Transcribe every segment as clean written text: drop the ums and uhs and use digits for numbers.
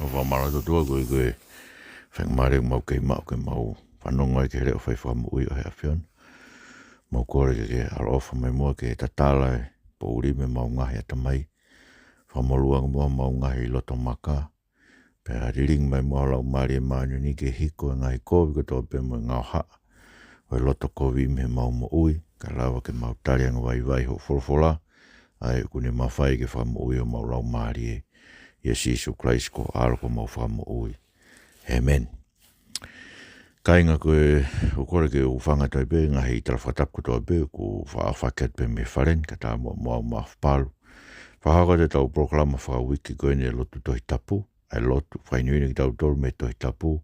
Whamara to tua koe whengmare mau ke mau whanonga ke reo whai whamui o hea whion. Mau kore ke arofa mai mua ke tatala e pouri me mau ngahi ata mai. Whamoluang mua mau ngahi loto maka. Pea riring mai mua lau mari e maanu ni ke hiko e ngahi kovi ko tō pe mo ngau haa. Wai loto kovi me mau mo ui. Ka lawa ke mau tarianga vai ho wholwhola. Ai kune mawhai ke whamui o mau lau mari e. Yesu Christ ko alko mau whamui. Amen. Kainga koe ukore ke ufanga toi be ngahi tala whatap ko toi be ku whaafaket pe me wharen ka tā mua whpalu. Whahaka te tau proklama whawiki koe ne lotu tohi tapu. Ai lotu whainuine ki tau tolu me tohi tapu.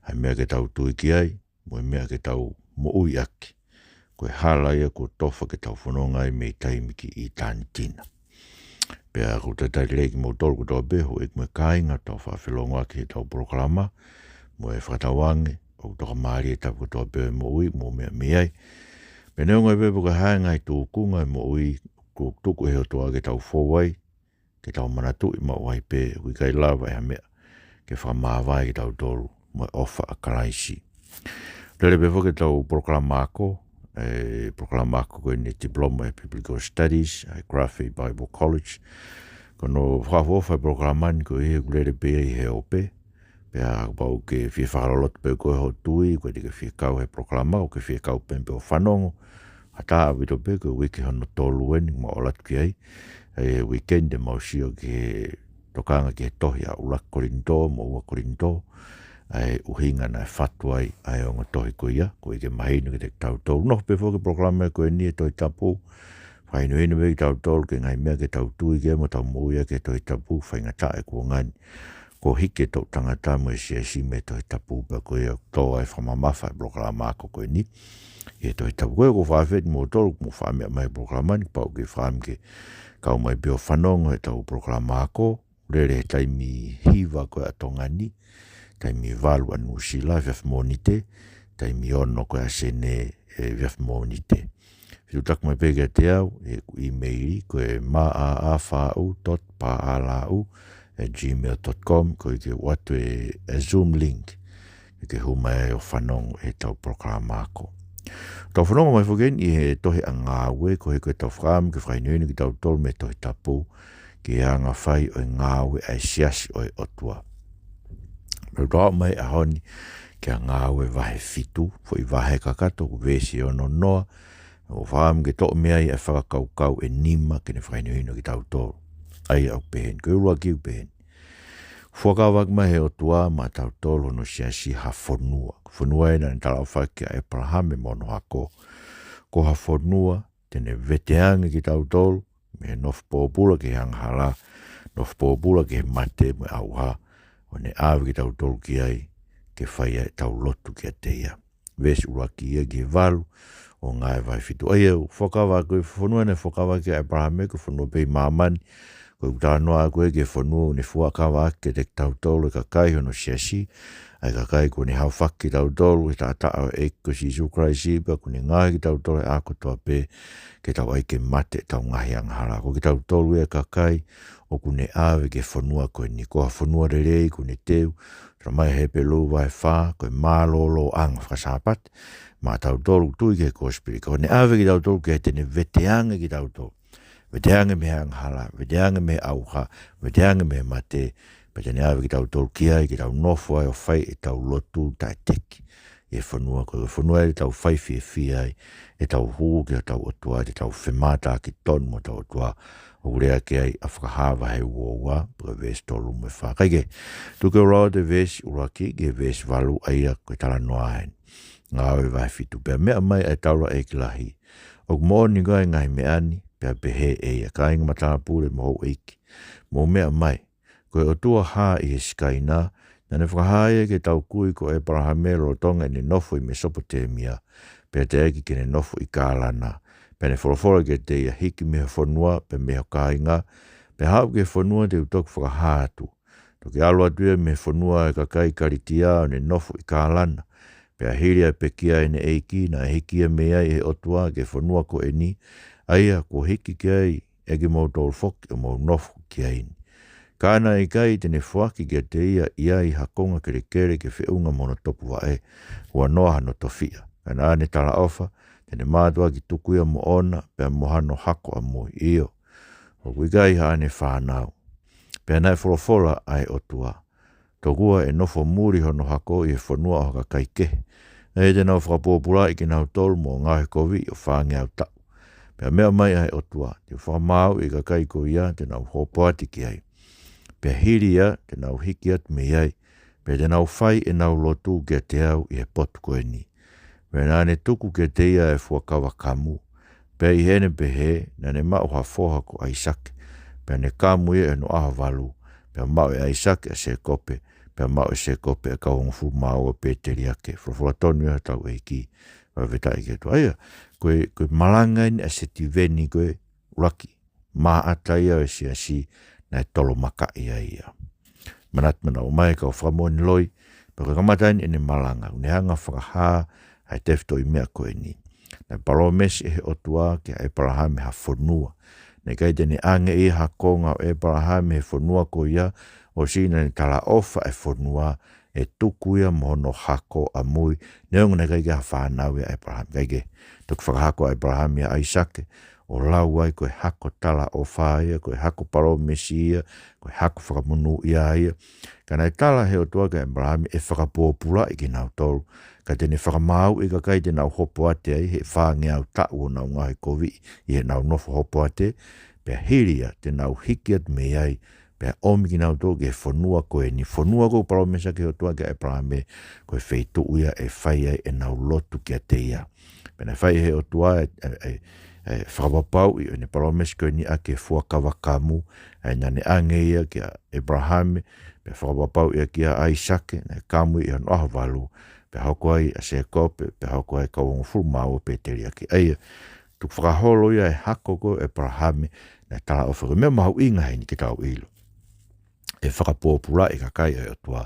Ai mea ke tau tui ki ai. Moe mea ke tau mo ui aki. Koe hala ia ko tofa ke tau whanonga ai me taimiki i tāni tina. Pea ko te tai reiki mo tolu ko tau beho ik me kainga tau whawhilonga ki tau proklama. Mo e whatawange o toka maari e tau ko tau beho mo ui mo mea meai. Pea neonga e bepo ka haenga i tō kunga mo ui ko tuku heo toa ke tau fōwai. Ke tau manatu i mau ai pe hui kai lawa e hamea. Ke whamawai ke tau tolu mo e ofa a karaisi. Lele bepo ke tau proklama ako. Proklama ako koe ne diploma e Biblical Studies, Graphi Bible College. Kono whawhofa proklaman ko e kulere pe i he ope. Pea pau ke fie whakarolot pe koe ho tui, koe te ke fie kau he proklama, o ke fie kau pempe o whanongo. Hata awito pe koe wiki hono tolu eni, ma olat ki ai. Weekend e mausio ke tokanga ke tohi a ulak korinto, mo ua korinto. Ai uhinga na whatuai ai o ngā tohi ko ia, ko i ke mahinu ke te tau tolu. Noho pe fōke proklama ko e ni e tohi tapu, whainu inu me ki tau tolu ke ngai mea ke tau tui ke mo tau mouia ke tohi tapu, whaingata e ko ngani. Ko hike tau tangata mo e si me tohi tapu, pa ko ia tō ai whamamafa e proklama ko e ni. E tohi tapu koe ko whawhet mo tolu, mo whamea mai proklama ni, pau ke whaam ke kau mai pio whanongo e tau proklama ko, rere he taimi hiva koe atongani. Taimi valu anu sila viaf monite, taimi ono koe asene viaf monite. Fiutak mai pege te au, e e-maili koe maaafau.paalau@gmail.com koe ke watu e Zoom link. Ke huma e o whanong e tau proklama ako. Tau whanonga mai whaken i he tohe a ngāwe, koe koe tau wham ke whainuini ki tau tol me tohe tapu, ke anga whai o ngāwe ai siasi o e otua. Pero tau mai a honi ke a ngāwe wahe fitu, fo i wahe kakato ku vesi o no noa, o whaam ke tō mea i e whakakaukau e nima ke ne whainuino ki tau tōru. Ai au pehen, koe urua ki u pehen. Whakawak mai he o tua ma tau tōru no siasi ha whanua. Whanua e na ni tala o whake a Abraham e mono hako. Ko ha whanua, tene veteange ki tau tōru, me he nof pōpula ki hang hala, nof pōpula ki he mate me au ha. O ne awe ki tau tolu ki ai, ke whaia e tau lotu ki a teia. Vesi ura ki ia ki valu, o ngai vai fitu. Ai au, whakawa koe whanua ne whakawa ki Abraham e, ko whanua pei mamani, koe utanoa koe ke whanua ne whakawa ke te tau tolu e ka kai hono siasi, ai ka kai ko ne hau whaki tau tolu e ta ata e ko si Jesu Christ ipa, ko ne ngai ki tau tolu e ako toa pe, ke tau ai ke mate tau ngahi anghara. Ko ki tau tolu e ka kai, o kune awe ke whanua koe ni koha whanua rerei kune teu, ramai he pelu vai wha, koe mālolo ang whakasapat, mā tau tolu tui ke kospiri, koe ne awe ki tau tolu ke tene veteange ki tau tolu, veteange me anghala, veteange me auha, veteange me mate, pa tene awe ki tau tolu ki ai, ki tau nofo ai o whai e tau lotu tai teki, e whanua koe, whanua e tau whai fie ai, e tau huu ki tau otua, e tau whemata ki ton mo tau otua, o rea ke ai a whakahawa hei uoua, pua ves tolu me wha. Kaike, tuke ura te ves ura ki, ke ves valu aia koe tala noa hen. Ngā oi vai fitu, pia mea mai ai taura e ki lahi. O mo ni ngai ngai meani, pia pehe e a ka inga matana pūre mo hou eiki. Mo mea mai, koe o tua haa i he skaina, na ne whakahaia ke tau kui ko Abrahamelo o tonga ni nofo i Mesopotamia, pia te eki ke ne nofo i Kālana. Pene whorofora ke te ia hiki meha whanua, pe meha kāinga, pe hau ke whanua te utoku whakahātu. Toki alua tuia meha whanua e ka kai karitia o ne nofo i Kālana, pe a hiria pe kia e ne eiki, na hikia mea e otua ke whanua ko e ni, aia ko hiki ki ai, e ki mau tolu whoki o mau nofo ki ai ni. kana i kai tene fuaki ke te ia I hakonga kere ke whiunga mono topu wa ua noa no tofia. Kana ane tala ofa, tene mātua ki tukuia mo ona, pia mohano hako a mo iyo. O kuikai haane whanau. Pia nai wholofola ai otua. Tokua nofo muri hono hako I whanua o haka kaike. E te nau whakapōpura I ki nau tolu mo ngahe kovi o whange au tau. Pia mea mai ai otua. Te whamau I ka kaiko ia te nau hopoati ki ai. Pia hiri ia te nau hiki atu me ai. Pia te nau whai nau lotu kia te au I potu koe ni. Pia nane tuku kia te ia fuakawa kamu. Pia I hene pehe na ne mau hafoha ko Aisake. Pia ne kamu ia no aha walu. Pia mau Aisake a se kope. Pia mau se kope a kaungu mau a peteri ake. Frofora tonu ia tau eiki. Pia veta ike tu. Aia, koe malanga ni a se tiveni koe raki. Maa ata ia e si na tolo maka ia ia. Manat mana o mai ka o whamoni loi. Pia koe kamatain ene malanga. Uneanga whakaha ai tefto I mea koe ni. Na palomesi e otua ke Abraham ha fonua. Ne kai tene ange I hakonga o Abraham he fonua ko ia o sina ni tala ofa e fonua e tuku ia mono hako a mui. Neonga ne kai ke ha whanau ia Abraham. Kai ke tuk whakahako Abraham ia Aisake o lau ai koe hako tala ofa ia, koe hako palomesi ia, koe hako whakamunu ia ia. Kana tala he otua ke Abraham e whakapōpura I ki nau tolu. Ka tene whakamau I ka kai te nau hopo ate ai, he whange au tau o nau ngahe kovi, I he nau nofo hopo ate, pia hiria te nau hiki atu me ai, pia omi ki nau tō ke whanua koe ni, whanua ko palomesa ke otua ke Abraham koe wheitu uia e whai ai e nau lotu ki a te ia. Pena whai he otua whakapapau I ne palomesa koe ni ake fuakawa kamu, e nane ange ia ki a Abraham, pia whakapapau ia ki a Aisake, ne kamu I an aha walu, pe hoko ai a se kope, pe hoko ai kaungu fulmau pe teri ake. Aia, tuk whakaholo ia e hako ko e parahame na tala o whaka. Mea mahu inga hei ni ki tau ilo. E whakapōpura e kakai ai otua.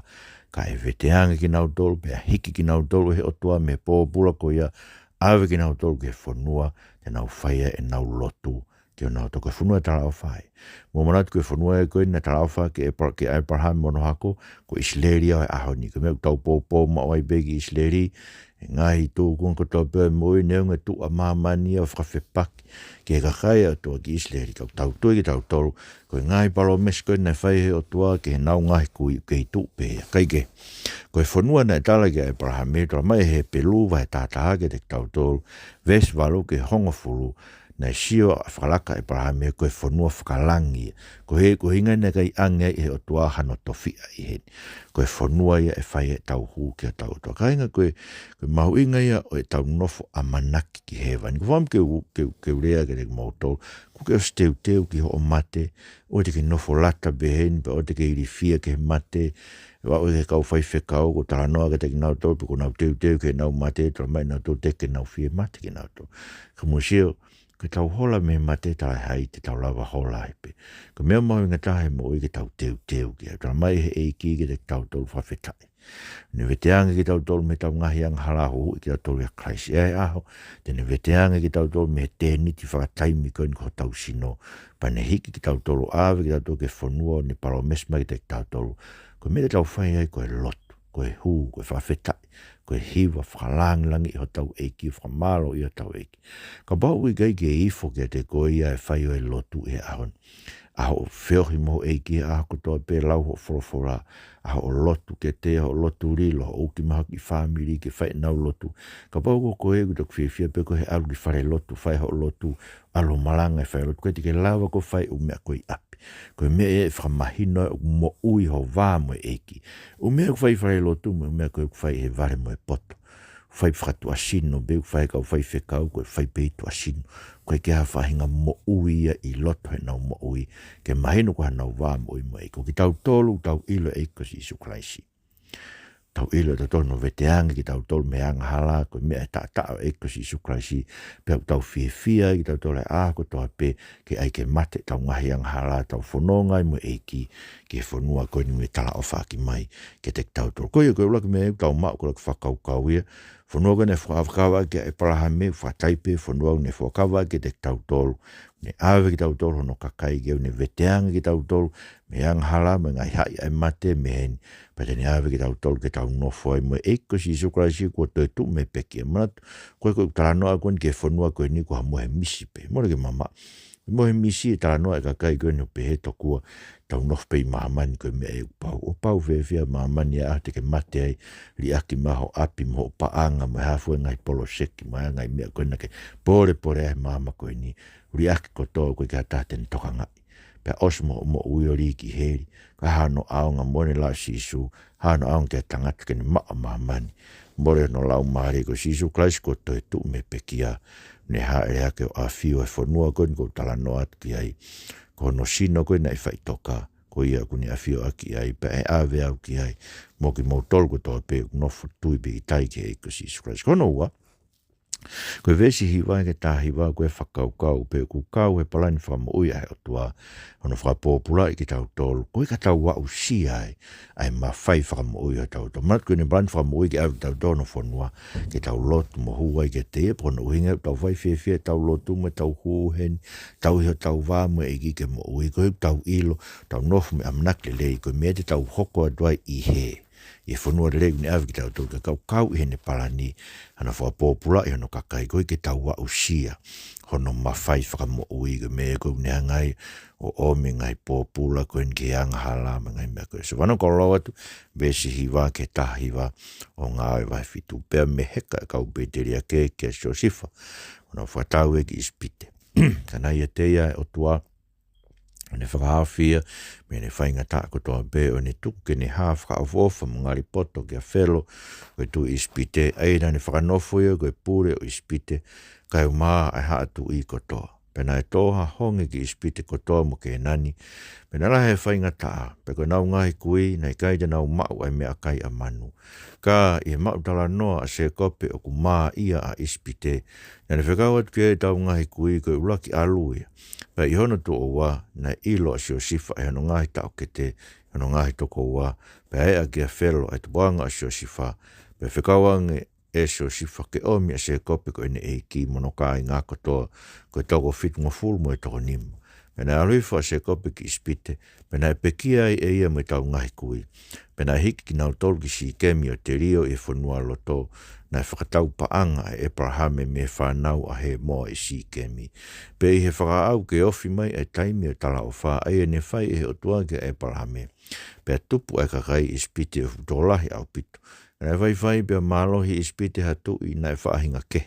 Ka e veteanga ki nau tolu, pe a hiki ki nau tolu he otua me pōpura ko ia awe ki nau tolu ke whanua, te nau whaia e nau lotu. Te o nau toko whanua tala o whai. Mo manatu koe whanua e koe na tala o whai ke Abraham mono hako, ko Isleri au e aho ni. Ko mea tau pōpō ma oi begi Isleri, e ngahi tō kua ko tau pēr moi neunga tu a mamani au whakawhepaki. Ke kakai au tō ki Isleri, kau tau tui ki tau toru, ko ngahi palo mes koe na whai he o tua ke he nau ngahi kui ke I tu pēr. Kai ke, koe whanua na tala ke Abraham me tora mai he pelu vai tātaha ke te tau toru, ves walu ke hongofuru, na sio whakalaka Abraham e koe whanua whakalangi. Ko hinga na kai ange e o tua hano tofia I he. Koe whanua ia e whai e tau hū ki a tau toa. Ka hinga koe mahu inga ia o e tau nofo a manaki ki hewa. Ni ko wham ke urea ke te mautou. Ko ke o steu ki ho o mate. O te ke nofo lata behen, pe o te ke irifia ke mate. Wa o ke kau whai whekau, ko tala noa ke te ki nau tau, pe ko nau teu ke nau mate, tora mai nau tau te ke nau fie mate ki nau tau. Ka museo, ke tau hola me mate tala hai te tau lava hola hepe. Ko mea mau inga tahe mo i ke tau teu ki. Tala mai he eiki ke te tau tolu whawhetai. Ne veteanga ke tau tolu me tau ngahi ang halaho i ke tau tolu ia kraisi e aho. Tene veteanga ke tau tolu me tēni ti whakataimi koe ni ko tau sino. Pane hiki ke tau tolu awe ke tau tolu ke whanua ni paro mesma ke te tau tolu. Ko me te tau whai ai koe lotu, koe hū, koe whawhetai. Koe hiwa whakalangilangi I ho tau eiki, whakamalo I ho tau eiki. Ka bau I gai ke ifo ke te koe ia e whai o e lotu e ahon. Aho whiohi mo eiki aho kotoa pē lau ho whorofora. Aho lotu ke te, aho lotu rilo, ho uki maha ki whamiri ke whai nau lotu. Ka bau ko koe ku tok whiwhia pe koe he alu ki whare lotu, whai ho lotu, alo malanga e whai lotu. Koe te ke lawa ko whai u mea koe api. Koe mea e whakamahino e mo ui ho wā mo eiki. U mea ku whai whare lotu, u mea koe ku whai he ware mo e poto. Whai whakatu asino, be ku whai kau whai whekau, koe whai peitu asino. Koe ke ha whahinga mo ui ia I loto he nau mo ui. Ke mahino ko ha nau wā mo ui mo eiko. Ki tau tolu, tau ilo eiko si Isu Kraisi. Tau ilo ta tono veteanga ki tau tolu me anga hala, koe mea e ta eiko si Isu Kraisi. Pea tau fia ki tau tolu e ko toa pe, ke ai ke mate tau ngahi anga hala, tau whanongai mo eiki, ke whanua koe ni me tala o whaki mai, ke te tau tolu. Koe ulaki me tau mao ko laki whakaukau ia, Whanua koe ne whaafkawa ke e parahame, whataipe, whanua ne whakawa ke te tautolu, ne awe ki tautolu hono kakai ke ne veteanga ki tautolu, me ang hala me ngai hai ai mate me hen, pate ne awe ki tautolu ke tau nofo ai mo eko si sukrasi ko te tu me peki manatu, koe koe taranoa koe ke whanua koe ni ko hamo he misi pe, mora ke mama, mo he misi e taranoa e kakai koe no pe he tokua, tau nof pei mahamani koe mea e upau. O pau whewhia mahamani a te ke mate ai li aki maho api mo paanga mo hafue ngai polo seki mai ngai mea koe na ke pore ai mahama koe ni li aki kotoa koe ka tāten toka ngai. Pea osmo mo uio li ki heri ka hano aonga mone la sisu hano aonga ke tangata ke ni maa mahamani. More no lau maare ko sisu klais ko toi tu me pekia ne haere ake o a fio e whanua koe ko talanoa ki ai. Ko no sino koe na i whaitoka, ko ia kuni a whio aki ai, pa e awe au ki ai, mo ki mo tolko toa pe, no futui pe i tai ke eiko si Christ. Kono ua, koe vesi hiwa ke tā hiwa koe whakaukau, pe ku kau he palani whamo ui ai o tua, ono whakapōpula i ki tau tolu, koe ka tau wau si ai ma whai whamo ui ai tau tolu. Mat koe ni palani whamo ui ki au ki tau tono whanua, ke tau lotu mo huai ke te e, pono uhinga tau whai whiawhia, tau lotu me tau huhen, tau iho tau wāmu e ki ke mo ui, koe tau ilo, tau nofu me amnak le lei, koe mea te tau hoko aduai i he. I whanua le ni awi ki tau tolu, ka kau i hene palani, hana whakapōpula i hono kakai, koe ke tau wa usia, hono mawhai whakamo ui, koe mea koe nea ngai, o omi ngai pōpula, koe ke anga hala, ngai mea koe. So wano koro atu, besi hiwa ke ta hiwa, o ngā e vai fitu, pēr me heka e kau beteria ke sifa, hono whatau e ki ispite. Kana ia teia e o tua, ne whakahawhia, me ne whainga tā kotoa be o ne tuku ke ne hā whakaofofa mo ngari poto ke a whelo, koe tu ispite, eina ne whakanofo ia koe pure o ispite, kai umā ai haa tu i kotoa. Pena e toha hongi ki ispite kotoa mo ke nani, pena la he whainga tā, pe koe nau ngahi kui, nei kai te nau mau ai mea kai a manu. Ka i mau tala noa a se kope o ku mā ia a ispite, na ne whekawat ke tau ngahi kui koe ulaki aluia. Pa i hono tu o wā, na ilo a sio sifa e hono ngahi tau ke te, hono ngahi toko wā, pa e a kia whelo e tu wanga a sio sifa, pa whekawange e sio sifa ke omi a se kope ko ene e ki mono ka i ngā kotoa, koe toko fit ngā fulu mo e toko nimu. Pena aluifa a se kope ki ispite, pena e pekia i e ia mo i tau ngahi kui, pena hiki ki nau tolu ki si kemi o te rio e whanua loto, na whakatau paanga e Abrahame me whanau a he moa e si kemi. Pe i he whakaau ke ofi mai e taimi o tala o wha e ne whai e o tua ke Abrahame. Pe tupu e kakai ispite o futolahi au pitu. Na whai pe malohi ispite hatu i na whaahinga ke.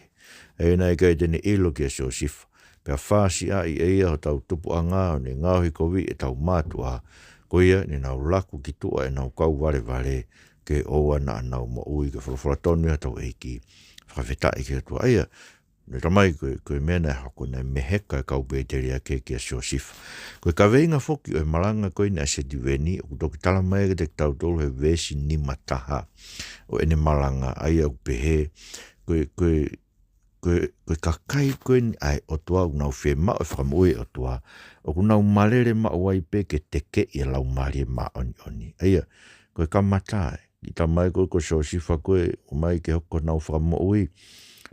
E na kai tene ilo ki a sio sifa. Pe whaasi a i eia o tau tupu a ngā o ne ngāhi kovi e tau mātua. Koia ni nau laku ki tua e nau kau vare ke oa na nau mo ui ke whalafolatonu a tau eiki. Whakawhetai ke tua aia. Ne tamai koe mena e hako nei meheka e kau beteria ke a sio sifa. Koe ka veinga foki o e malanga koe ni a se diweni o kutoki tala mai ke te tau tolu he vesi ni mataha o ene malanga aia upehe. Koe kakai koe ni ai o tua unau whee mao e whakamui o tua o kunau malere mao waipe ke teke i lau marie ma oni. Aia, koe ka matai. I tamai koe ko sio sifa koe o mai ke hoko nau whakamui.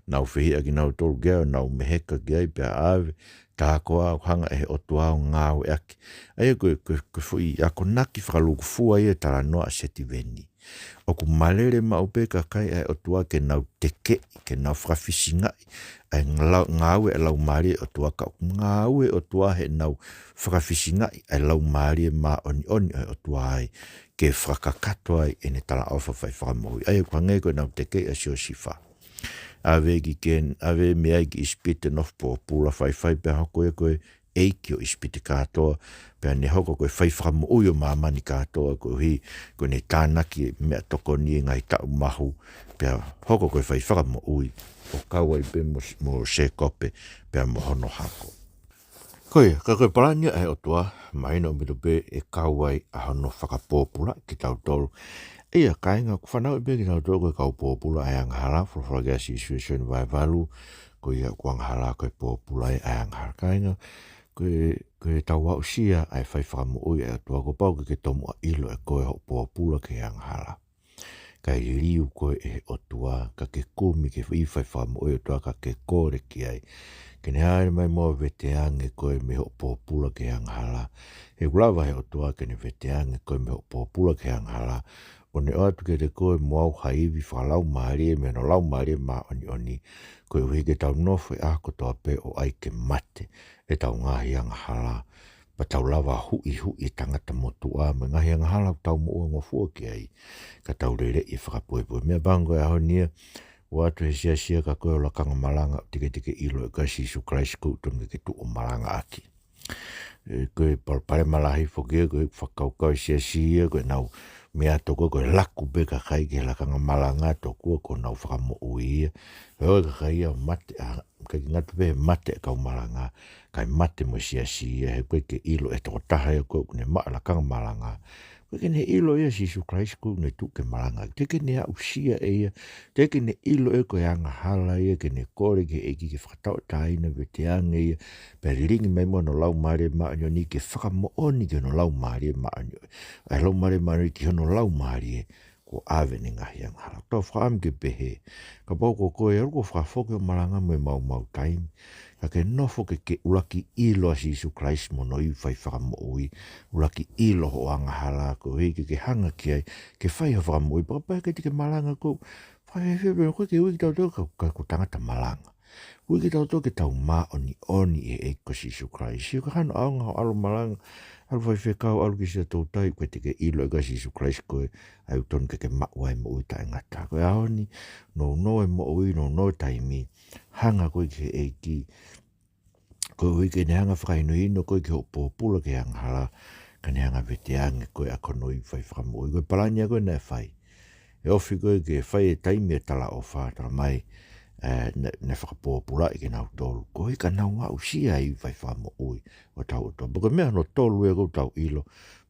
Nau whihia ki nau tolu gea, nau meheka ki ai pia ave, tā koa au hanga e o tua o ngāo e aki. Aia koe fui, ako naki whakaluku fua ia tala noa a seti veni. O ku malere ma upe ka kai e o tua ke nau teke, ke nau whakawhisi ngai, ai ngāwe e lau maari o tua ka ngāwe o tua he nau whakawhisi ngai, ai lau maari ma oni o tua ai, ke whakakato ai e ne tala awha whai whakamoi. Aia kua ngai koe nau teke a sio sifa. Ave ki ken, ave mea ki ispite nof po pula whai pe hoko e koe eiki o ispite katoa, pe ne hoko koe whai whakamu uio mamani katoa, koe koe ne tānaki mea toko ni ngai tau mahu, pe hoko koe whai whakamu ui, o kaua i pe mo se kope, pe mo hono hako. Koe, ka koe parania e o tua, maina o mitu pe e kauai a hono whakapōpula ki tau tolu. Ia kainga ku whanau i pe ki tau tolu koe kau pōpula ai anghala, whawhagea si situation vai valu, koe ia kuang hala koe pōpula ai anghala. Kainga, koe tau wau sia ai whai whakamu ui e tua ko pau ke tomu a ilo e koe ho pōpula ke anghala. kai riu koe e o tua, ka ke kumi ke whiwhai whamu o tua ka ke kore ki ai. Kene haere mai mua veteange koe me ho pōpula ke anghala. He ulawa he o tua kene veteange koe me ho pōpula ke anghala. O ne atu ke te koe muau haiwi whalau maari e me no lau maari e maa oni. Koe uhi ke tau nofo e ako toa pe o ai ke mate e tau ngahi anghala. Pa tau lawa hui tangata motua me ngahi anghala tau mo ua ngofua ki ai. Ka tau rere i whakapuepue. Mea bango e ahonia, watu he sia ka koe o lakanga malanga tike ilo e kasi Isu Christ koutonga ke tu o malanga aki. Koe pare malahi whokia koe whakaukau sia koe nau mea toko koe laku be ka kai ke lakanga malanga toko ko nau whakamo uia. Hoi ka kai au mate, kai ngatu be mate kau malanga, kai mate mo sia he koe ke ilo e toko taha e koe kune maa lakanga malanga. Koe kene ilo ia si Isu Christ kou ne tu ke malanga. Te kene au sia e ia, te kene ilo e koe anga hala ia, kene kore ke eki ke whakatau taina veteange ia, pe ringi mai mo no lau maare maanyo ni ke whakamo oni ke no lau maare maanyo. Ai lau maare maanyo ki hono lau maare ko ave ni ngahi anga hala. Tau whaam ke pehe, ka poko koe aruko whakafoke o malanga mo e mau taimi. Ka ke nofo ke ulaki ilo a si Isu Christ mo no i whai whakamo ui, ulaki ilo ho anga hala ko hei ke hanga ki ai, ke whai ha whakamo ui, paka ke tike malanga ko, whai hewhe koe ke ui ki tau tau ka tangata malanga. Ui ki tau tau ke tau maa oni e ko si Isu Christ. Sio ka hano aonga ho alo malanga, alu whai whekau alu ki sia tau tai, koe tike ilo e ka si Isu Christ koe, ai uton ke maua e mo ui ta ngata. Koe aoni, no e mo ui, no taimi, hanga koe ke eiki, koe ui ke ne hanga whakaino ino koe ke ho pōpula ke hanga hala, ka ne hanga veteange koe a kono i whai whakamu ui. Koe palania koe ne whai. E ofi koe ke whai e taimi e tala o whātara mai, ne whakapōpula i ke nau tolu. Koe ka nau ngā usia i whai whakamu ui o tau o tau. Bako mea no tolu e kou tau ilo,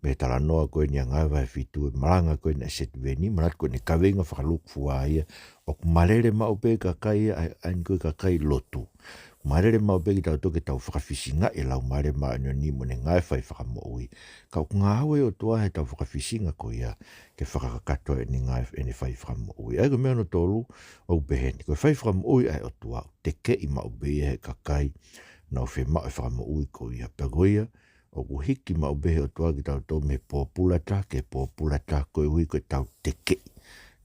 me tala noa koe ni a ngai vai fitu, maranga koe ne setu veni, marat koe ne kawenga whakaluk fua ia, o kumarere mau pe ka kai, ain koe ka kai lotu. Marere mau pe ki tau toke tau whakafisinga e lau marere maa nyo ni mo ne ngai whai whakamo ui. Ka o ngā hawe o tua he tau whakafisinga ko ia ke whakakato e ni ngai e ne whai whakamo ui. Ai ko mea no tolu o upeheni. Ko whai whakamo ui ai o tua te ke i mau behe he kakai na o whi mau e whakamo ui ko ia. Pegoia o ku hiki mau behe o tua ki tau tau me pōpulata ke pōpulata ko ui ko tau te ke.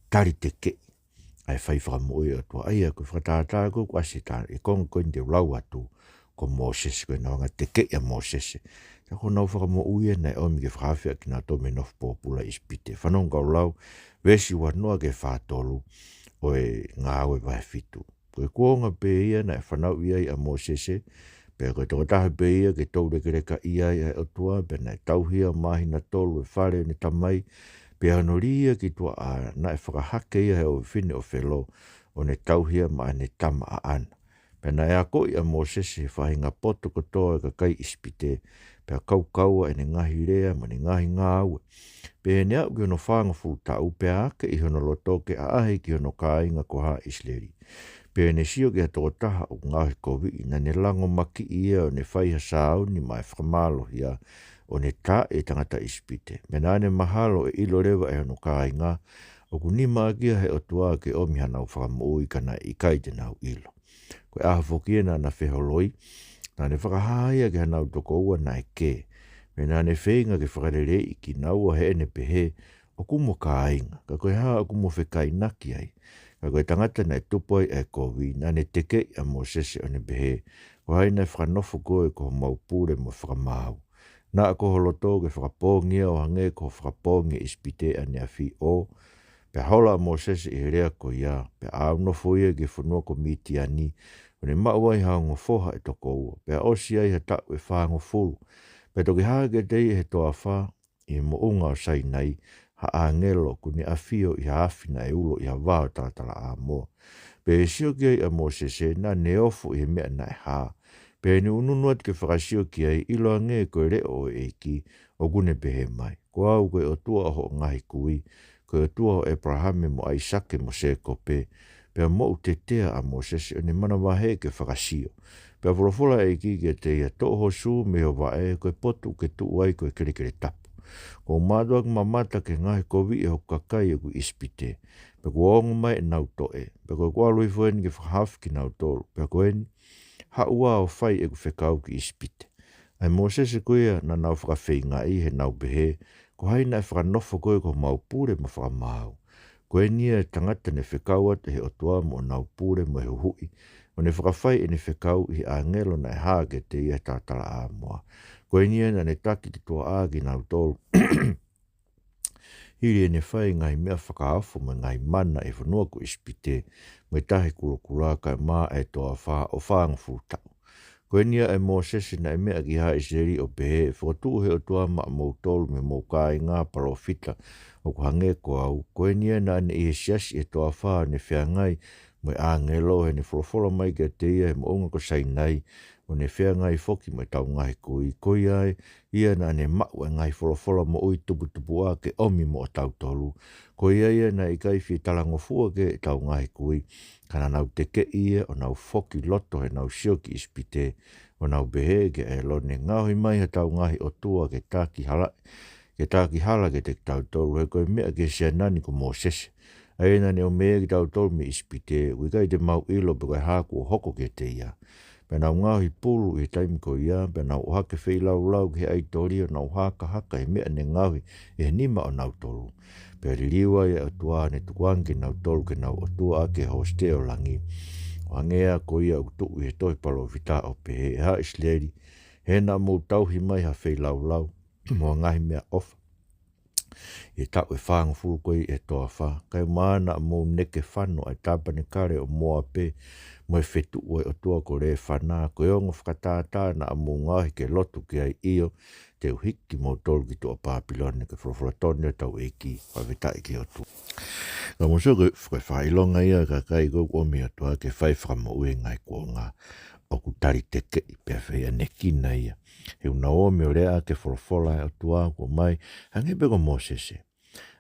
Tari te ke. Ai whai whakamo ui o tua. Ai a ko whakatata ko kwasi tā e konga koe ni te lau atu ko Moses koe na wanga te ke a Moses. Ka ko nau whakamo ui e nei omi ke whakawhia ki nā tō me nof pōpula ispite. Whanong kau lau wesi wanoa ke whātolu o e ngā aue vai fitu. Koe kuonga pe ia na e whanau ia i a Moses pe koe toko taha pe ia ke tau rekereka ia i o tua pe na e tauhia mahi na tolu e whare ni tamai pe anoria ki tua a na e whakahake ia he o whine o whelo o ne tauhia ma ne tama a ana. Pe na e ako i a Moses e whahinga poto kotoa e ka kai ispite pe a kaua e ne ngahi rea ma ne ngahi ngā aue. Pe ne au ki hono whanga fultau pe a ake i hono loto ke a ahe ki hono kāinga ko ha isleri. Pe ne sio ki a toko taha o ngahi kovi na ne lango maki ia o ne whaiha sāu ni mai whakamalo ia o ne tā e tangata ispite. Me nā ne mahalo e ilo rewa e hono kāinga o ku nima akia he o tua ke o mihana o whakamoi kana i kai te nau ilo. Koe aha whokia na wheholoi, nā ne whakahāia ke hanau toko ua na e ke. Me nā ne whenga ke whakarere i ki naua he ene pehe o kumo kāinga. Ka koe haa o kumo whekai naki ai. Ka koe tangata na e tupoi e kovi, nā ne teke a Moses o ne pehe. Ko haina e whakanofo koe ko maupure mo whakamau. Nā a koho loto ke whakapōngia o hange ko whakapōngia ispite a nea whi o. Pe hola a Moses i herea ko ia. Pe au nofo ia ke whanua ko miti ani. O ne maua i haungo foha e toko ua. Pe a osi ai he tau e whaango fulu. Pe toki hage dei he toa wha i mo unga o sai nei. Ha a ngelo ku ni a fio i ha awhina e ulo i ha wao talatala a moa. Pe e sio ki ai a Moses e na neofo i he mea na e haa. Pe ni ununuat ke whakasio ki ai ilo a nge koe reo e ki o gune pehe mai. Ko au koe o tua ho ngahi kui, koe o tua ho Abrahame mo Aisake mo se kope, pe a mo te tea a Moses o ni mana wahe ke whakasio. Pe a wholofola e ki ke te ia toho su me o wae koe potu ke tu wai koe kere tapu. Ko mātua ki mamata ke ngahi kovi e hokakai e ku ispite. Pe ko ongo mai e nau toe. Pe ko alui fueni ke whahaf ki nau tolu. Pe ko eni haua o whai e ku whekau ki ispite. Ai Mosese koea na nau whakawhi ngai he nau behe. Ko haina e whakanofo koe ko maupure ma whakamau. Ko enia e tangata ne whekau atu he otua mo nau pure mo he hui. O ne whakawhai e ne whekau i a ngelo na e hāke te ia tātala a moa. Ko enia na ne taki te toa agi nau tolu. Hiri e ne whai ngai mea whakaafo ma ngai mana e whanua ko ispite. Mai tahe kula kai maa e toa wha o whaang fūtau. Ko enia e Mosese na e mea ki ha Iseri o pehe. Whakatu he otua ma mou tolu me mou kai ngā parofita. O ku hange ko au. Ko enia na ne i he siasi e toa wha ne whea ngai. Mai a ngelo he ne wholawhola mai ke te ia he moonga ko sai nei. O ne whea ngai foki mai tau ngahi kui. Koi ai, ia na ne mau e ngai wholawhola mo ui tupu a ke omi mo o tau tolu. Koi ai na i kai whi talangofua ke tau ngahi kui. Kana nau teke ia o nau foki loto he nau sioki ispite. O nau behe ke e lo ne ngauhi mai he tau ngahi o tua ke tāki hala. Ke tāki hala ke te tau tolu. He koe mea ke sea nani ko Mosese. Aina ne o mea ki tau tolu me ispite. Ui kai te mau ilo pe koe haku o hoko ke te ia. Pena ngauhi pulu i taimi ko ia. Pena o hake whei lau ke ai tori o nau haka he mea ne ngauhi e nima o nau tolu. Pea liwa ia o tua ne tukuangi nau tolu ke nau o tua ake hosteo langi. O angea ko ia o tuu he toi palo vita o pehe ha isleri. He na mou tauhi mai ha whei lau. Mo ngahi mea ofa. E tau e whaanga fulu koe e toa wha. Kai maana mou neke whanu ai tāpane kare o moa pe. Mo e whetu oi o tua ko re whanā. Ko e ongo whakatātā na mou ngahi ke lotu ki ai io. Te uhiki mou tolu ki toa Papilone ke whawhalatone o tau eki. Whawhetai ki o tua. Ka moso koe whailonga ia ka kai koe o mea tua ke whai whakamo ue ngai kua ngā. O ku tari teke i pia whea nekina ia. He una ome o rea ke wholawhola o tua kua mai. Hange peko Mosese.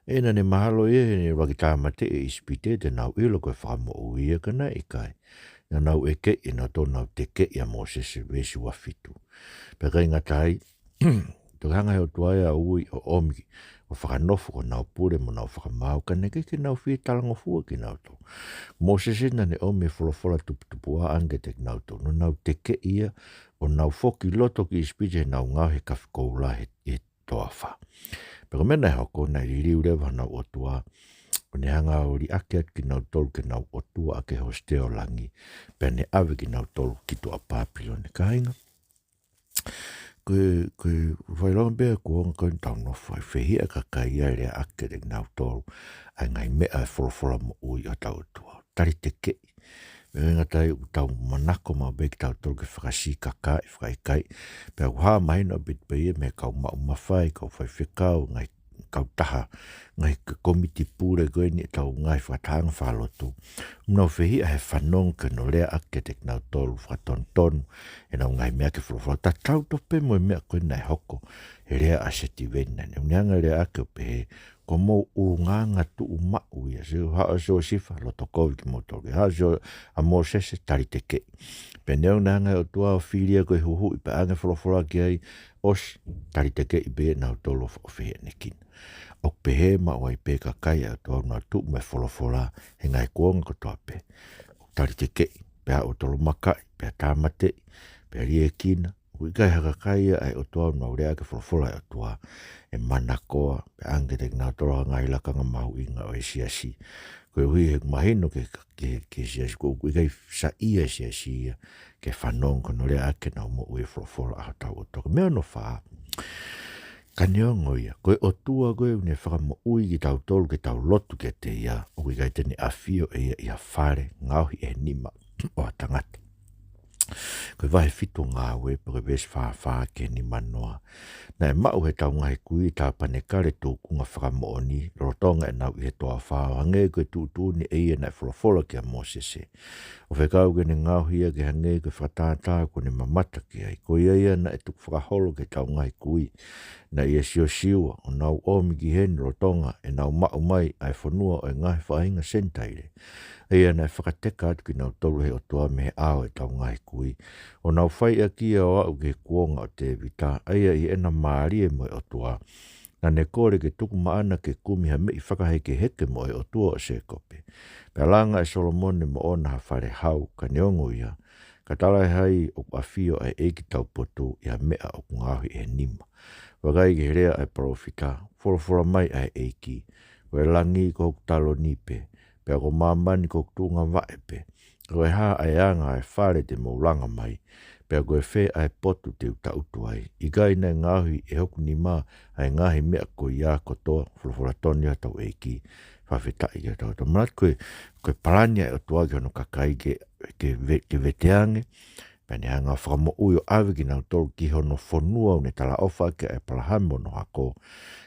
Ena ne mahalo ia he ne wakitāmate e ispite te nau ilo koe whakamo ue ia kana i kai. Na nau eke i na tō nau teke ia Mosese wesi wafitu. Peka inga tai. Te hanga o tua ia ui o omi. O whakanofo ko nau pure mo nau whakamau. Ka neke ke nau whi talangofua ki nau tō. Mosese na ne ome wholawhola tupua ange te nau tō. No nau teke ia o nau foki loto ki ispite nau ngau he kawhikoula he toa wha. Pero mena e hoko na ririu rewa nau o tua. O ne hanga o ri ake ki nau tolu ke nau o tua ake hosteo langi. Pea ne awe ki nau tolu ki toa Papilone. Ka inga. Koe whailonga bea kua koe tau no whai whehia ka kai ai rea ake te nau tolu. Ai ngai mea e wholawhola mo ui o tau tua. Tari te kei. Menga tai u tau manako ma beki tau tolu ke whakasi kakai, whaikai. Pea uha mahina bit peie me kau mau mawhai, kau whai whekau, ngai kau taha, ngai komiti pure koe ni tau ngai whatanga whalotu. Mnau whehia he whanong ke no lea ake te nau tolu whatontonu, e nau ngai mea ke whalawhala. Ta tau tope mo mea koe nai hoko, he rea aseti vena. Ne unianga rea ake o pehe, ko mou urunganga tu umau ia. Se haa so sifa, loto kovi ki motoke. Haa so a Mosese tari te kei. Peneo nanga o tua o whiria koe huhu i pa ange whalawhala ki ai, os tari te kei be nau tolo o whia nekina. O pehe ma wai pe ka kai a toa na tu me whalawhala he ngai kuonga ko toa pe. Tari te kei, pea o tolo makai, pea tāmate, pea rie kina. Ui kai haka kai ai o toa na urea ke whalawhala o toa. E mana koa, pe ange te ngā toroha ngai lakanga mahu inga o e siasi. Koe hui he mahino ke siasi, ko ui kai sa ia siasi ia, ke whanong kono rea ake na umo ue whalawhala a tau o toka. Mea no whaa. Ka neongo ia, koe o tua koe une whakamo ui ki tau tolu ke tau lotu ke te ia, o ui kai tene awhio e ia whare, ngauhi e nima o a tangata. Koe wahe fitu ngā ue, pe koe wes whaa ke ni manoa. Na e mau he tau ngahi kui tā pane kare tūkunga whakamooni, rotonga e nau i he toa whaa, hange koe tūtūni e ia nai wholawhola ki a Mosese. O whekau ke ne ngauhia ke hange koe whatātā ko ne mamata ki ai, ko ia na e tuk whakaholo ke tau ngahi kui, na ia sio siua, o nau omi ki heni rotonga, e nau mau mai ai whanua o e ngahi whainga sentaire. Ia nai whakateka atu ki nau tolu he o toa me he ao e tau ngahi kui. O nau whai a kia o au ke kuonga o te vita. Ia i ena maari e moe o toa. na ne kore ke tuku maana ke kumi ha mei whakaheke heke mo e o tua o se kope. Pea langa e Solomone mo ona ha whare hau ka neongo ia, ka talai hai o awhio ai eiki tau poto ia mea o kungahi e nima. Wagai ke rea ai profita, forofora mai ai eiki, koe langi ko talo nipe, pea ko mamani ko tunga vaepe, koe ha ai anga ai whare te maulanga mai, pea koe whē ai potu te uta utu ai. Igai nei ngahi e hoku ni mā ai ngahi mea ko ia kotoa, forofora toni a tau eiki, whawhetai ia tau. Manat koe parania e o tua ki hono kakai ke veteange, pea ni hanga whakamo ui o awe ki nau tolu ki hono whonua ne tala ofa ke e palahamo no hako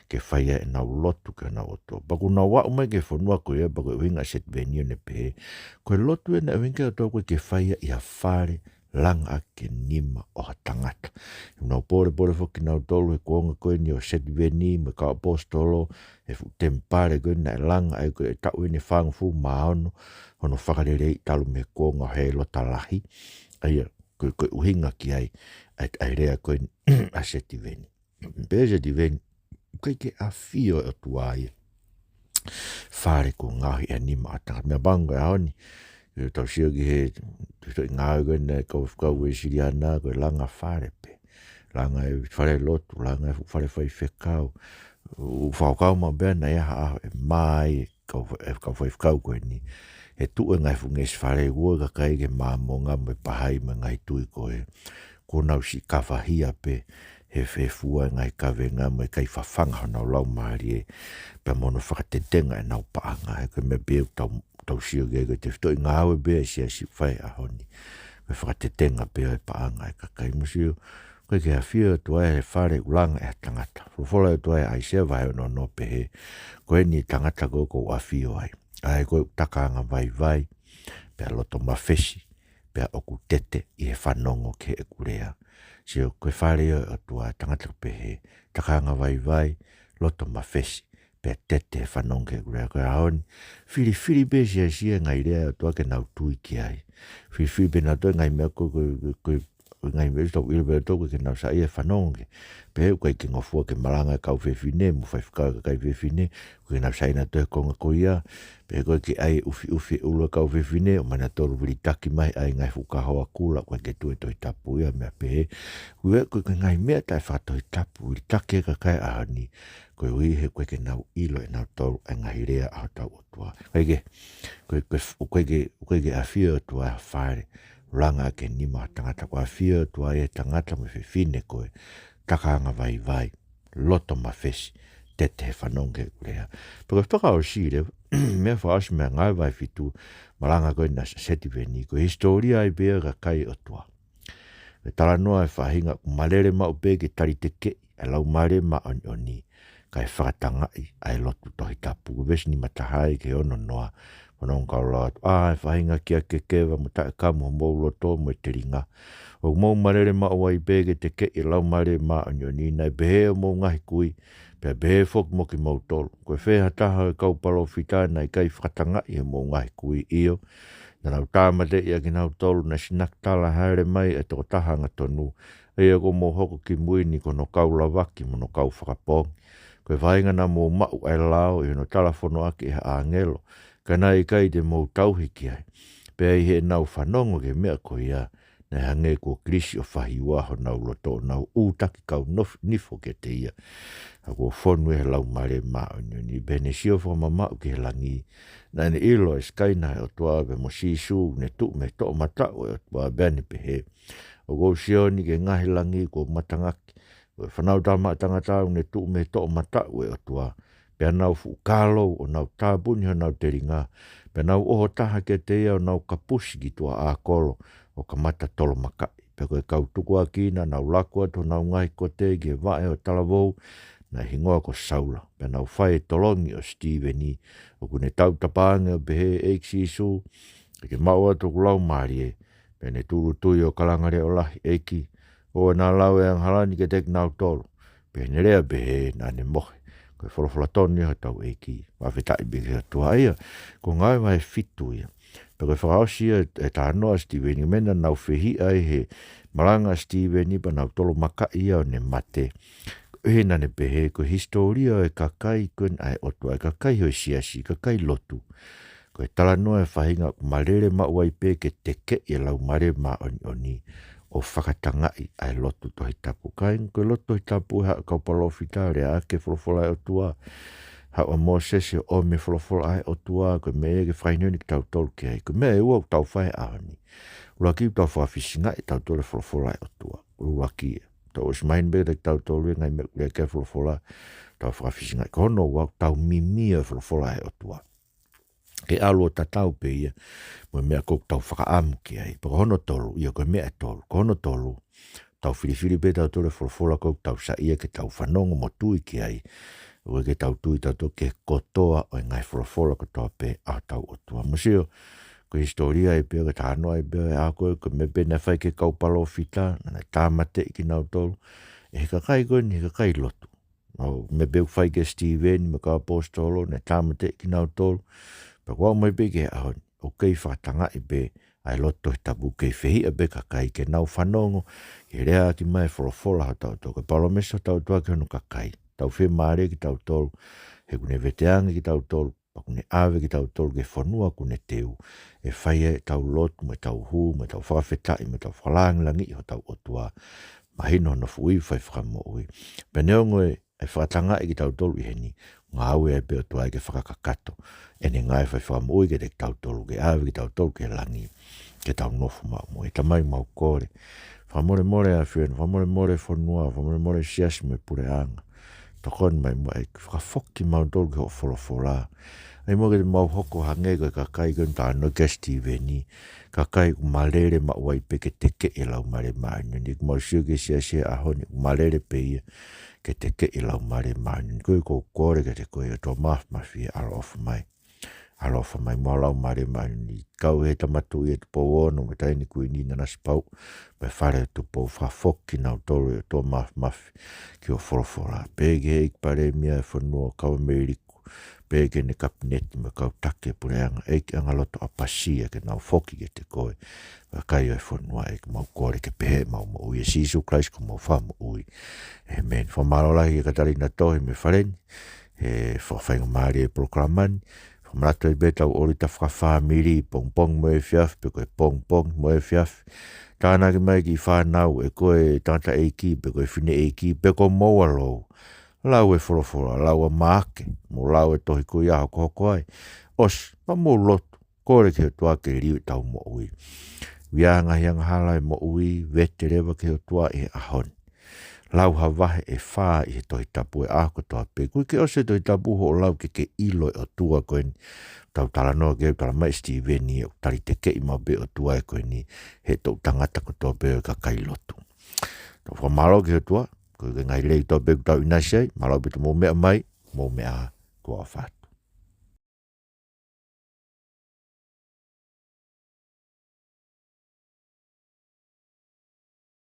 ke whaia e nau lotu ke nau oto. Baku nau wa umai ke whonua koe e bako e winga set venio ne pehe. Koe lotu e na winga o tau koe ke whaia i a whare langa ke nima o ha tangata. Nau pore whoki nau tolu e kuonga koe ni o set veni me ka apostolo e fu tempare koe na e langa e koe e tau ene whangu fu maono hono whakarerei talu me kuonga he lo talahi. Aia koe uhinga ki ai rea koe a seti veni. Pese di veni, koe ke a fio o tuaia. Whare ko ngahi e nima atanga. Mea bango e honi, tau sio ki he, ngahi koe ne kau e siriana, koe langa whare pe. Langa e whare lotu, langa e whare whai whekau. Whakau ma bena e haa e mai, kau whai whekau koe ni. He tu e ngai funges whare ua ka kai ke māmonga me pahai me ngai tui koe. Ko nau si kawahia pe he whefua ngai kawenga me kai whawhanga hana lau maari e. Pea mono whakatetenga e nau paanga e koe me beo tau sio ge koe te whitoi ngā aue bea si whai a honi. Koe whakatetenga beo e paanga e ka kai musio. Koe ke a whio tua e whare ulanga e tangata. Whofola e tua e aisea vai ono no pehe. Koe ni tangata ko a whio ai. Ai koe takanga vai, pea loto mawhesi, pea oku tete i he whanongo ke e kurea. Sio koe whare o tua tangata pehe, takanga vai, loto mawhesi, pea tete e whanongo ke e kurea. Koe haoni, whiri be sia ngai rea o tua ke nau tui ki ai. Whiri be nau tui ngai mea koe ngai mea tau ilbe toko ke nau sa ia whanonge. Pehe koe ki ngofua ke malanga kau whewhine, mu whaiwhikau ka kai whewhine, koe nau sa ina toe konga koia. Pehe koe ki ai ufi ula kau whewhine, o mana toru wili taki mai ai ngai whukahoa kula, koe ke tue toi tapu ia mea pehe. Koe ngai mea tai whatoi tapu, wili taki ka kai ahani, koe ui he koe ke nau ilo e nau toru e ngai rea a tau o tua. Koe ke a whio tua whare. Langa ke nima tangata kwa whio tua e tangata me whine koe, takanga vai, loto mawhesi, tete he whanonge kurea. Pako toka o sire, mea whaasi mea ngai vai whitu, malanga koe na seti veni, koe historia i bea ka kai o tua. Me tala noa e whahinga, malere ma upe ke tari te ke, e lau mare ma oni, kai whakatangai, ai lotu tohi tapu, vesi ni matahai ke ono noa, Manong kau laat, whahinga kia ke kewa mo tae kamu mou loto mo te ringa. O mou marere ma o wai bege te ke i lau mare ma o nyoni, nai behe o mou ngahi kui, pia behe fok mo ki mou tolu. Koe wheha taha e kau palo whita nai kai whakatanga i mou ngahi kui iyo. Na nau tāmate ia ki nau tolu na sinak tala haere mai e toko tahanga tonu. Ea ko mou hoko ki muini kono kau lawaki mo no kau whakapong. Koe whahinga na mou mau ai lao i no talafono aki e a ngelo. Kana i kai te mou tauhiki ai. Pea i he nau whanongo ke mea ko ia, na hange ko krisi o whahi waho nau loto, nau utaki kau nifo ke te ia. A ko whonu e lau mare mao ni bene sio whamamau ke langi. Na ne ilo e skaina o tua be mo sisu, ne tu me to matau e o tua bene pehe. O ko sio ni ke ngahi langi ko matangaki. O whanau tama tangatau ne tu me to matau e o tua. Pea nau fukalo o nau tāpuni o nau te ringa. Pea nau oho taha ke te ia o nau kapusi ki tua a kolo o ka mata tolo makai. Pea koe kau tuku a kina nau lakua to nau ngai ko te ke vae o talavou na hingoa ko saula. Pea nau whae tolongi o Steveni o kune tau tapange o behe eiksisu ke maua to kulau maari e. Pea ne turu tui o kalangare o lahi eiki o na lau e ang halani ke tek nau tolo. Pea ne rea behe na ne mohe. Koe wholofolatoni ha tau eiki. Whawhetai beke atua ia. Ko ngai mai fitu ia. Pea koe whakaosia e tānoa Steveni. Mena nau whihi ai he malanga Steveni pa nau tolo maka ia o ne mate. e nane pehe ko historia e kakai kun ai otu ai kakai ho siasi kakai lotu ko e tala noa e whahinga malere ma uai pe ke teke e lau mare ma oni o whakatangai ai lotu tohi tapu kain ko lotu tohi tapu ha kau palofita rea ke wholofola e otua ha o mo sese o me wholofola ai otua ko me e ke whainoni ki tau tolu ki ai ko me e ua tau whai ahoni ulaki tau whafisinga e tau tole wholofola ai otua ulaki e tau osmain be te tau tolu ngai me ke wholofola tau whafisinga ko no wa tau mimia wholofola ai otua ke alo tatau pe ia mo mea kou tau whakaamu ki ai pa hono tolu ia ko mea tolu ko hono tolu tau whiriwhiri pe tau tole wholofola kou tau sa ia ke tau whanongo mo tui ki ai ue ke tau tui tau to ke kotoa o ngai wholofola ko tau pe a tau otua museo ko historia e pe ke tānoa e pe a koe ko me pena whai ke kau palo fita na tāmate ki nau tolu e he kakai koe ni he kakai lotu me peu whai ke Steven me ka apostolo na tāmate ki nau tolu pa kua mai pe ke ahon o kei whakatanga i pe ai loto he tabu kei whehi a pe kakai ke nau whanongo ke rea ki mai wholofola ha tau tau ke palomesa tau tua ke honu kakai tau whi maare ki tau tolu he kune veteangi ki tau tolu pa kune awe ki tau tolu ke whanua kune teu e whai e tau lotu me tau hu me tau whawhetai me tau whalangilangi ho tau otua mahino no fui whai whakamo ui peneongo e whakatanga i ki tau tolu i heni ngā aue e pe otua i ke whakakakato e ne ngai whai whamoi ke te tau tolu ke awe ki tau tolu ke langi ke tau nofu mau mo e tamai mau kore whamore more a whien whamore more whanua whamore more siasi me pure anga tokon mai mo e whakafoki mau tolu ke ho wholofola ai mo ke te mau hoko hange ko kakai kun tā no ke Steveni kakai ku malere ma uai pe ke teke e lau mare maanyo ni ku mau sio ke siasi a honi ku malere pe ia ke teke i lau mare maanyo koe ko kore ke te koe to maf mafi alofa mai mo lau mare maanyo ni kau he tamatu i e tu pou ono me taini kui ni nanas pau me whare tu pou whafoki nau tolu e to maf mafi ki o wholofora pege e pare mia e whanua kau meriku pege ne kapineti me kau take pureanga e ki angaloto a pasia ke nau foki ke te koe kai e whanua e ki mau kore ke pehe mau mo ui e sisu Christ ko mau whamu ui amen whamarolahi e katarina tohi me whareni e whawhainga maari e proklamani whamarato e betau ori ta whawhamiri pong pong mo e whiaf pe koe pong pong mo e whiaf tāna ki mai ki whanau e koe tata e ki pe koe whine e ki pe koe moa lou lau e wholofora lau a maake mo lau e tohi koe aho koho koe os pa mo lotu kore ke tua ke riu tau mo ui wianga hianga hala e mo ui vete rewa ke tua e ahon lau hawahe e whaa i he tohi tapu e ako toa pe kui ke ose tohi tapu ho lau ke ilo e o tua koe ni tau tala noa ke tala mai Steveni o tari te ke ima be o tua e koe ni he tau tangata ko toa pe ka kai lotu tau whamalo ke tua koe ke ngai lei toa pe tau inasei malo pe tu mo mea mai mo mea kua whata